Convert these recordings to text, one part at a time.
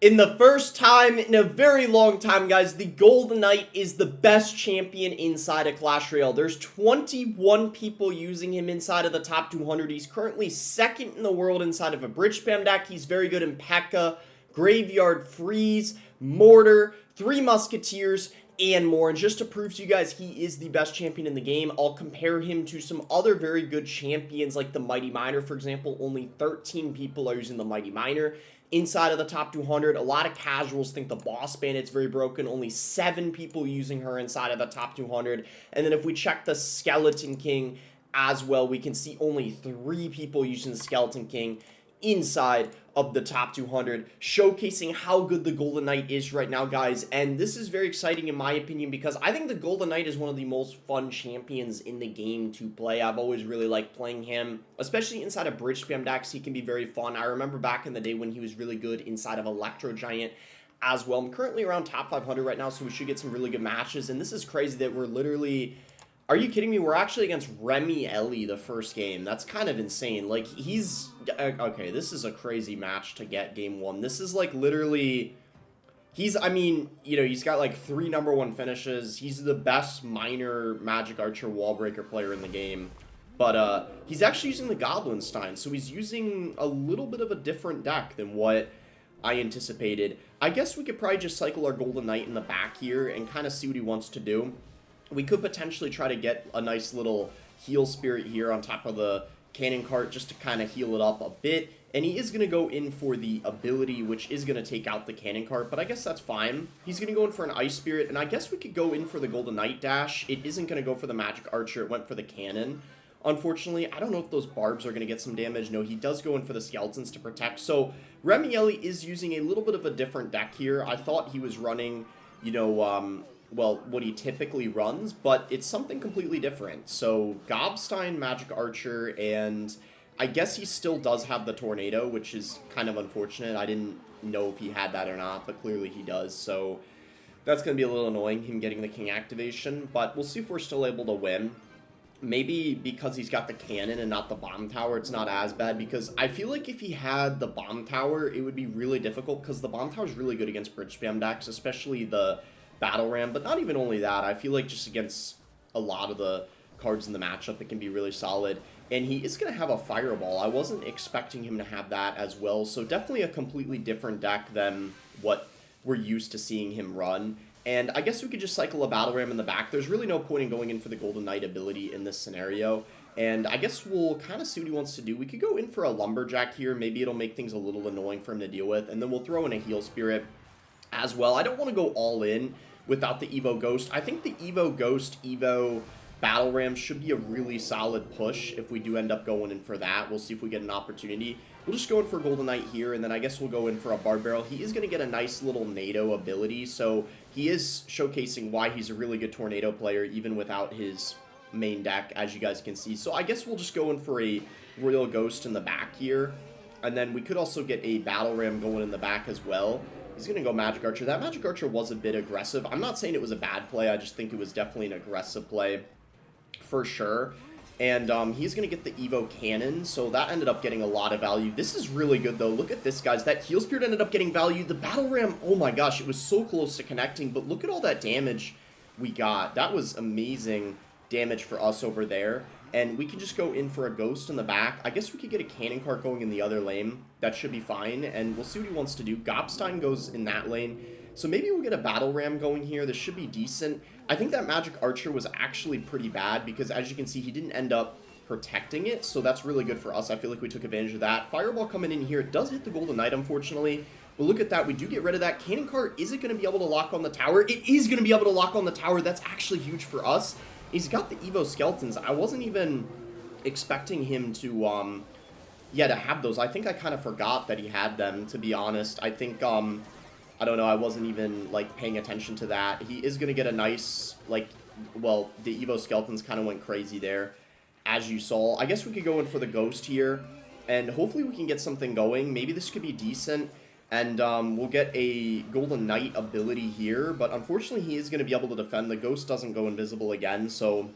In the first time in a very long time, guys, the Golden Knight is the best champion inside of Clash Royale. There's 21 people using him inside of the top 200. He's currently second in the world inside of a bridge spam deck. He's very good in P.E.K.K.A, Graveyard Freeze, Mortar, Three Musketeers, and more. And just to prove to you guys he is the best champion in the game, I'll compare him to some other very good champions like the Mighty Miner, for example. Only 13 people are using the Mighty Miner inside of the top 200. A lot of casuals think the Boss Bandit's very broken. Only 7 people using her inside of the top 200. And then if we check the Skeleton King as well, we can see only 3 people using the Skeleton King inside of the top 200, showcasing how good the Golden Knight is right now, guys. And this is very exciting in my opinion because I think the Golden Knight is one of the most fun champions in the game to play. I've always really liked playing him, especially inside of bridge spam decks. He can be very fun. I remember back in the day when he was really good inside of Electro Giant as well. I'm currently around top 500 right now, so we should get some really good matches. And this is crazy that we're literally... Are you kidding me? We're actually against RemyEllie the first game. That's kind of insane. Like, he's... Okay, this is a crazy match to get game 1. This is, like, literally... I mean, you know, he's got, like, 3 #1 finishes. He's the best minor Magic Archer wall breaker player in the game. But, he's actually using the Goblinstein, so he's using a little bit of a different deck than what I anticipated. I guess we could probably just cycle our Golden Knight in the back here and kind of see what he wants to do. We could potentially try to get a nice little heal spirit here on top of the cannon cart just to kind of heal it up a bit. And he is going to go in for the ability, which is going to take out the cannon cart, but I guess that's fine. He's going to go in for an ice spirit, and I guess we could go in for the Golden Knight dash. It isn't going to go for the magic archer. It went for the cannon. Unfortunately, I don't know if those barbs are going to get some damage. No, he does go in for the skeletons to protect. So RemyEllie is using a little bit of a different deck here. I thought he was running, you know, well, what he typically runs, but it's something completely different. So, Gobstein, Magic Archer, and I guess he still does have the Tornado, which is kind of unfortunate. I didn't know if he had that or not, but clearly he does. So, that's going to be a little annoying, him getting the King activation, but we'll see if we're still able to win. Maybe because he's got the cannon and not the bomb tower, it's not as bad, because I feel like if he had the bomb tower, it would be really difficult, because the bomb tower is really good against bridge spam decks, especially the Battle Ram, but not even only that. I feel like just against a lot of the cards in the matchup, it can be really solid. And he is going to have a Fireball. I wasn't expecting him to have that as well, so definitely a completely different deck than what we're used to seeing him run. And I guess we could just cycle a Battle Ram in the back. There's really no point in going in for the Golden Knight ability in this scenario. And I guess we'll kind of see what he wants to do. We could go in for a Lumberjack here. Maybe it'll make things a little annoying for him to deal with. And then we'll throw in a Heal Spirit as well. I don't want to go all in without the Evo Ghost. I think the Evo Ghost, Evo Battle Ram should be a really solid push if we do end up going in for that. We'll see if we get an opportunity. We'll just go in for Golden Knight here, and then I guess we'll go in for a Bard Barrel. He is going to get a nice little NATO ability, so he is showcasing why he's a really good Tornado player, even without his main deck, as you guys can see. So I guess we'll just go in for a Royal Ghost in the back here, and then we could also get a Battle Ram going in the back as well. He's going to go Magic Archer. That Magic Archer was a bit aggressive. I'm not saying it was a bad play. I just think it was definitely an aggressive play for sure. And he's going to get the Evo Cannon, so that ended up getting a lot of value. This is really good, though. Look at this, guys. That Heal Spirit ended up getting value. The Battle Ram, oh my gosh, it was so close to connecting, but look at all that damage we got. That was amazing damage for us over there. And we can just go in for a Ghost in the back. I guess we could get a Cannon Cart going in the other lane. That should be fine, and we'll see what he wants to do. Gobstein goes in that lane. So maybe we'll get a Battle Ram going here. This should be decent. I think that Magic Archer was actually pretty bad because, as you can see, he didn't end up protecting it. So that's really good for us. I feel like we took advantage of that. Fireball coming in here. It does hit the Golden Knight, unfortunately. But look at that. We do get rid of that. Cannon Cart, is it going to be able to lock on the tower? It is going to be able to lock on the tower. That's actually huge for us. He's got the Evo Skeletons. I wasn't even expecting him to, yeah, to have those. I think I kind of forgot that he had them, to be honest. I think, I don't know, I wasn't even, like, paying attention to that. He is going to get a nice, like, well, the Evo Skeletons kind of went crazy there, as you saw. I guess we could go in for the Ghost here, and hopefully we can get something going. Maybe this could be decent. And we'll get a Golden Knight ability here, but unfortunately he is going to be able to defend. The Ghost doesn't go invisible again, so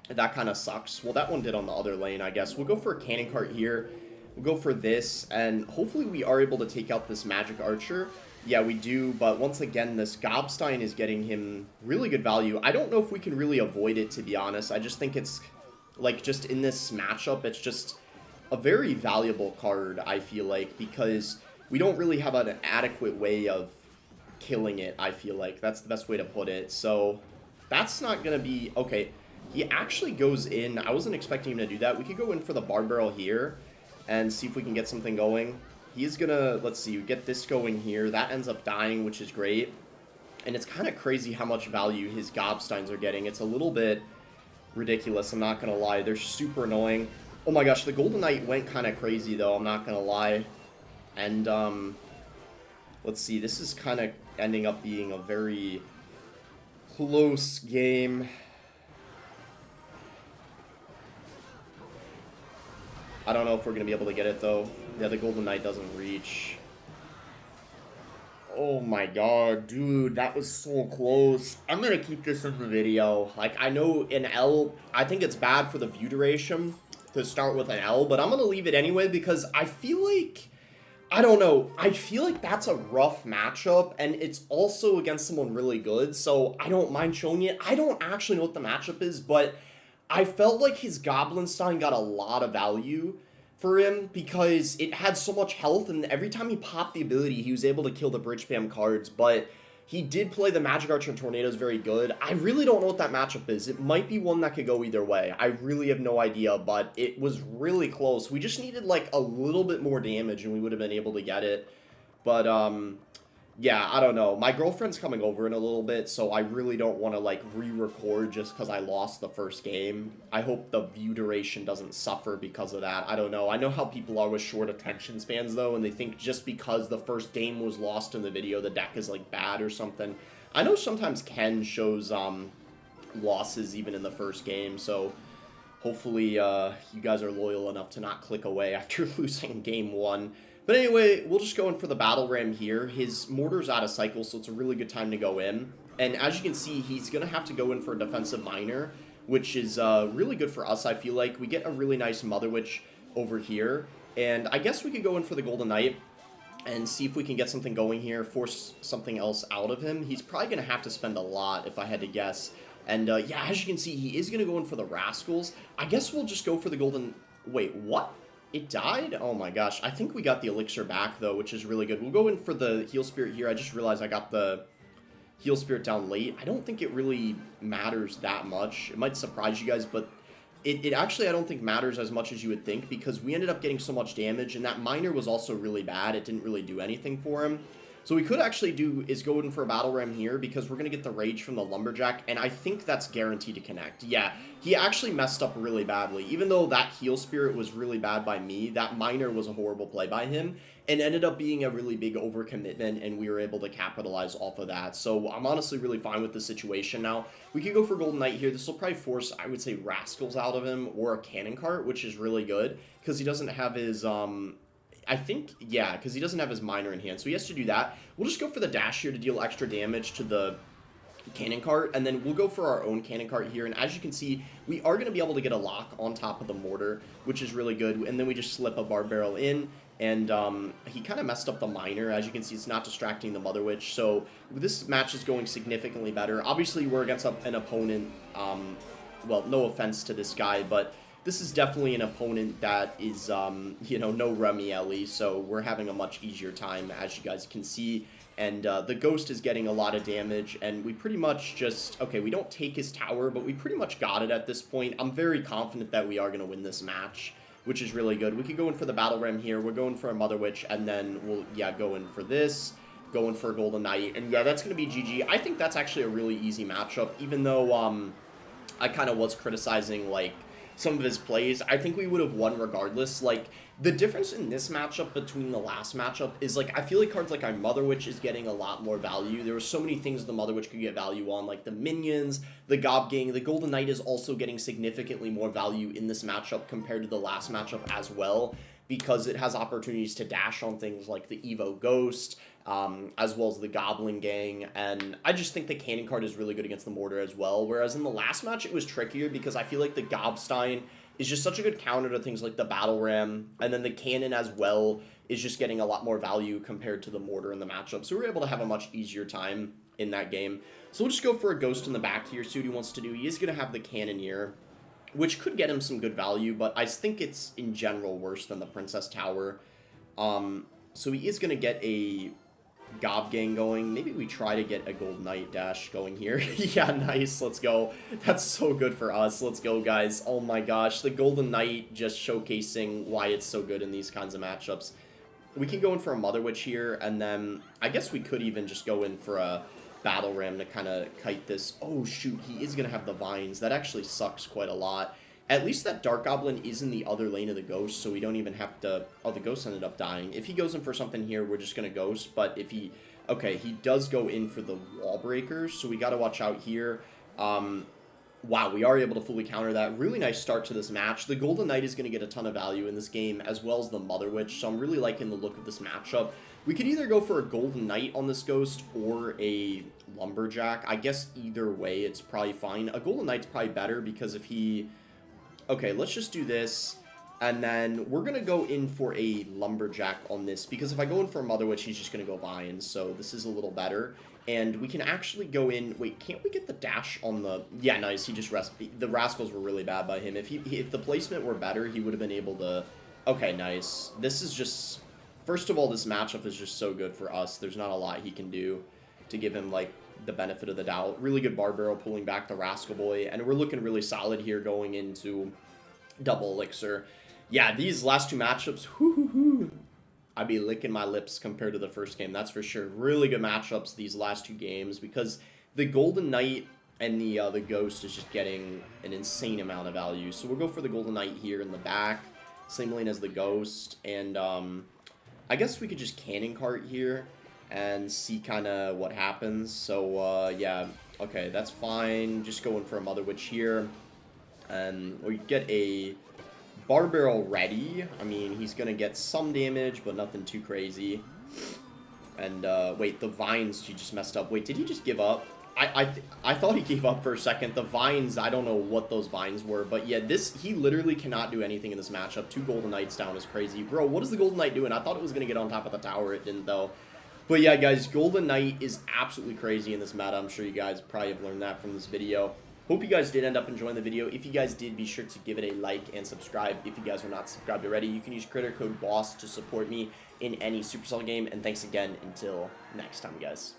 that kind of sucks. Well, that one did on the other lane, I guess. We'll go for a Cannon Cart here. We'll go for this, and hopefully we are able to take out this Magic Archer. Yeah, we do, but once again, this Gobstein is getting him really good value. I don't know if we can really avoid it, to be honest. I just think it's, like, just in this matchup, it's just a very valuable card, I feel like, because we don't really have an adequate way of killing it, I feel like. That's the best way to put it. So, that's not going to be... Okay, he actually goes in. I wasn't expecting him to do that. We could go in for the Bar Barrel here and see if we can get something going. He's gonna, let's see, get this going here. That ends up dying, which is great. And it's kind of crazy how much value his Gobsteins are getting. It's a little bit ridiculous, I'm not gonna lie. They're super annoying. Oh my gosh, the Golden Knight went kind of crazy, though, I'm not gonna lie. And, let's see, this is kind of ending up being a very close game. I don't know if we're going to be able to get it, though. Yeah, the Golden Knight doesn't reach. Oh my god, dude, that was so close. I'm going to keep this in the video. Like, I know in L, I think it's bad for the view duration to start with an L, but I'm going to leave it anyway because I feel like, I don't know, I feel like that's a rough matchup, and it's also against someone really good, so I don't mind showing it. I don't actually know what the matchup is, but I felt like his Goblinstein got a lot of value for him because it had so much health, and every time he popped the ability, he was able to kill the Bridge Spam cards, but he did play the Magic Archer and Tornadoes very good. I really don't know what that matchup is. It might be one that could go either way. I really have no idea, but it was really close. We just needed, like, a little bit more damage, and we would have been able to get it. But, yeah, I don't know. My girlfriend's coming over in a little bit, so I really don't want to, like, re-record just because I lost the first game. I hope the view duration doesn't suffer because of that. I don't know. I know how people are with short attention spans, though, and they think just because the first game was lost in the video, the deck is, like, bad or something. I know sometimes Ken shows, losses even in the first game, so hopefully, you guys are loyal enough to not click away after losing game 1. But anyway, we'll just go in for the Battle Ram here. His Mortar's out of cycle, so it's a really good time to go in. And as you can see, he's going to have to go in for a Defensive Miner, which is really good for us, I feel like. We get a really nice Mother Witch over here. And I guess we could go in for the Golden Knight and see if we can get something going here, force something else out of him. He's probably going to have to spend a lot, if I had to guess. And yeah, as you can see, he is going to go in for the Rascals. I guess we'll just go for the Golden... Wait, what? It died? Oh my gosh. I think we got the Elixir back, though, which is really good. We'll go in for the Heal Spirit here. I just realized I got the Heal Spirit down late. I don't think it really matters that much. It might surprise you guys, but it actually, I don't think, matters as much as you would think, because we ended up getting so much damage, and that Miner was also really bad. It didn't really do anything for him. So we could actually do is go in for a Battle Ram here, because we're going to get the Rage from the Lumberjack, and I think that's guaranteed to connect. Yeah, he actually messed up really badly. Even though that Heal Spirit was really bad by me, that Miner was a horrible play by him, and ended up being a really big overcommitment, and we were able to capitalize off of that. So I'm honestly really fine with the situation now. We could go for Golden Knight here. This will probably force, I would say, Rascals out of him, or a Cannon Cart, which is really good, because he doesn't have his... I think, yeah, because he doesn't have his Miner in hand, so he has to do that. We'll just go for the dash here to deal extra damage to the Cannon Cart, and then we'll go for our own Cannon Cart here, and as you can see, we are going to be able to get a lock on top of the Mortar, which is really good, and then we just slip a Bar Barrel in, and he kind of messed up the Miner. As you can see, it's not distracting the Mother Witch, so this match is going significantly better. Obviously, we're against an opponent, well, no offense to this guy, but this is definitely an opponent that is, you know, no RemyEllie, so we're having a much easier time, as you guys can see. And the Ghost is getting a lot of damage, and we pretty much just... Okay, we don't take his tower, but we pretty much got it at this point. I'm very confident that we are going to win this match, which is really good. We could go in for the Battle Ram here. We're going for a Mother Witch, and then we'll, yeah, go in for this. Go in for a Golden Knight, and yeah, that's going to be GG. I think that's actually a really easy matchup, even though I kind of was criticizing, like, some of his plays. I think we would have won regardless. Like, the difference in this matchup between the last matchup is, like, I feel like cards like our Mother Witch is getting a lot more value. There were so many things the Mother Witch could get value on, like the minions, the Gob Gang. The Golden Knight is also getting significantly more value in this matchup compared to the last matchup as well, because it has opportunities to dash on things like the Evo Ghost, as well as the Goblin Gang, and I just think the Cannon Card is really good against the Mortar as well, whereas in the last match it was trickier because I feel like the Gobstein is just such a good counter to things like the Battle Ram, and then the Cannon as well is just getting a lot more value compared to the mortar in the matchup. So we're able to have a much easier time in that game. So we'll just go for a ghost in the back here, see what he wants to do. He is going to have the cannoneer, which could get him some good value, but I think it's in general worse than the princess tower. So he is going to get a gob gang going. Maybe we try to get a gold knight dash going here. Yeah, nice. Let's go. That's so good for us. Let's go, guys. Oh my gosh. The golden knight just showcasing why it's so good in these kinds of matchups. We can go in for a mother witch here, and then I guess we could even just go in for a battle ram to kind of kite this. Oh shoot, he is going to have the vines. That actually sucks quite a lot. At least that Dark Goblin is in the other lane of the Ghost, so we don't even have to... Oh, the Ghost ended up dying. If he goes in for something here, we're just going to Ghost, but if he... Okay, he does go in for the Wall Breakers, so we got to watch out here. Wow, we are able to fully counter that. Really nice start to this match. The Golden Knight is going to get a ton of value in this game, as well as the Mother Witch, so I'm really liking the look of this matchup. We could either go for a Golden Knight on this Ghost or a Lumberjack. I guess either way, it's probably fine. A Golden Knight's probably better, because if he... Okay, let's just do this, and then we're going to go in for a Lumberjack on this, because if I go in for a Mother Witch, he's just going to go Vines, so this is a little better. And we can actually go in... Wait, can't we get the dash on the... Yeah, nice. He just... The Rascals were really bad by him. If the placement were better, he would have been able to... Okay, nice. This is just... First of all, this matchup is just so good for us. There's not a lot he can do to give him, like, the benefit of the doubt. Really good Bar Barrel pulling back the Rascal Boy. And we're looking really solid here going into double Elixir. Yeah, these last two matchups... Whoo-hoo-hoo. I'd be licking my lips compared to the first game, that's for sure. Really good matchups these last two games, because the Golden Knight and the Ghost is just getting an insane amount of value. So we'll go for the Golden Knight here in the back, same lane as the Ghost, and I guess we could just Cannon Cart here and see kind of what happens. So yeah, okay, that's fine. Just going for a Mother Witch here, and we get a Bar Barrel ready. I mean, he's going to get some damage, but nothing too crazy. And, wait, the Vines, she just messed up. Wait, did he just give up? I thought he gave up for a second. The Vines, I don't know what those Vines were. But, yeah, he literally cannot do anything in this matchup. 2 Golden Knights down is crazy. Bro, what is the Golden Knight doing? I thought it was going to get on top of the tower. It didn't, though. But, yeah, guys, Golden Knight is absolutely crazy in this meta. I'm sure you guys probably have learned that from this video. Hope you guys did end up enjoying the video. If you guys did, be sure to give it a like and subscribe. If you guys are not subscribed already, you can use creator code BOSS to support me in any Supercell game. And thanks again until next time, guys.